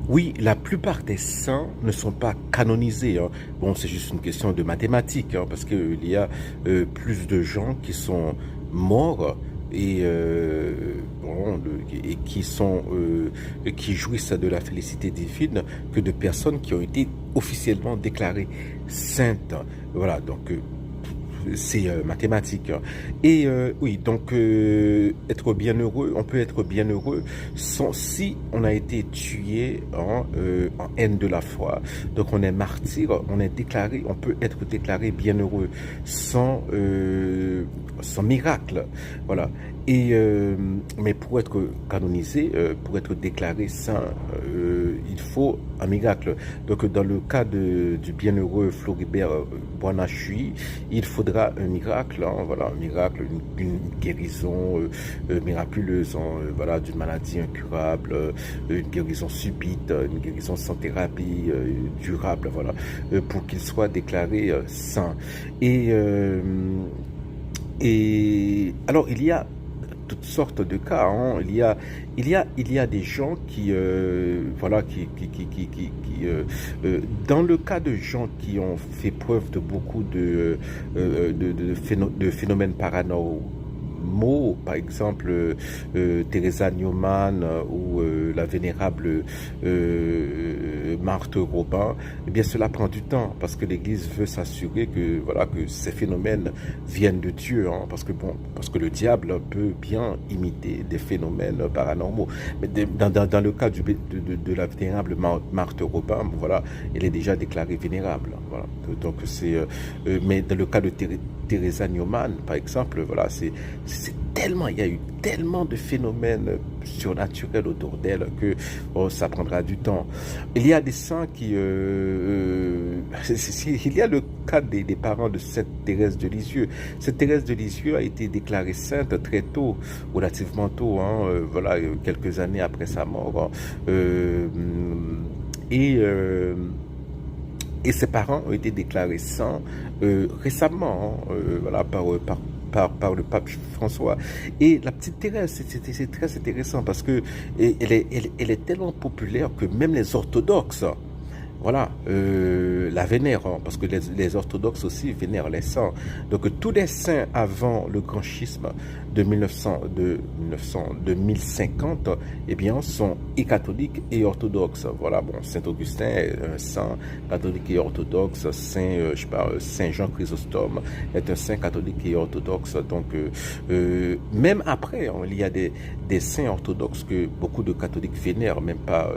Oui, la plupart des saints ne sont pas canonisés, hein. Bon, c'est juste une question de mathématiques, hein, parce qu'il y a plus de gens qui sont morts et, bon, et qui jouissent de la félicité divine que de personnes qui ont été officiellement déclarées saintes. Voilà, donc c'est mathématique. Et oui, donc être bienheureux, on peut être bienheureux sans, si on a été tué en haine de la foi. Donc on est martyr, on est déclaré, on peut être déclaré bienheureux sans miracle. Voilà. Et mais pour être canonisé, pour être déclaré saint, il faut un miracle. Donc dans le cas du bienheureux Floribert Boinachui, il faudra un miracle, hein, voilà, un miracle, une guérison miraculeuse, hein, voilà, d'une maladie incurable, une guérison subite, une guérison sans thérapie durable, voilà, pour qu'il soit déclaré saint. Et, euh, et alors il y a toutes sortes de cas, hein. Il y a des gens qui, voilà, dans le cas de gens qui ont fait preuve de beaucoup de phénomènes paranormaux, par exemple Teresa Newman ou la vénérable Marthe Robin, eh bien cela prend du temps parce que l'Église veut s'assurer que voilà que ces phénomènes viennent de Dieu, hein, parce que le diable peut bien imiter des phénomènes paranormaux. Mais dans le cas de la vénérable Marthe Robin, voilà, elle est déjà déclarée vénérable. Voilà. Donc mais dans le cas de Teresa Newman, par exemple, voilà, c'est tellement, il y a eu tellement de phénomènes surnaturels autour d'elle que oh, ça prendra du temps. Il y a des saints qui, il y a le cas des parents de Sainte Thérèse de Lisieux. Sainte Thérèse de Lisieux a été déclarée sainte très tôt, relativement tôt, hein, voilà, quelques années après sa mort, hein. Et et ses parents ont été déclarés saints récemment, hein, voilà, par le pape François. Et la petite Thérèse, c'est très intéressant parce que elle est tellement populaire que même les orthodoxes, voilà, la vénèrent, hein, parce que les orthodoxes aussi vénèrent les saints. Donc tous les saints avant le grand schisme de 1050, eh bien, sont et catholiques et orthodoxes. Voilà, bon, Saint Augustin est un saint catholique et orthodoxe. Je sais pas, Saint Jean Chrysostome est un saint catholique et orthodoxe. Donc même après, hein, il y a des saints orthodoxes que beaucoup de catholiques vénèrent, même pas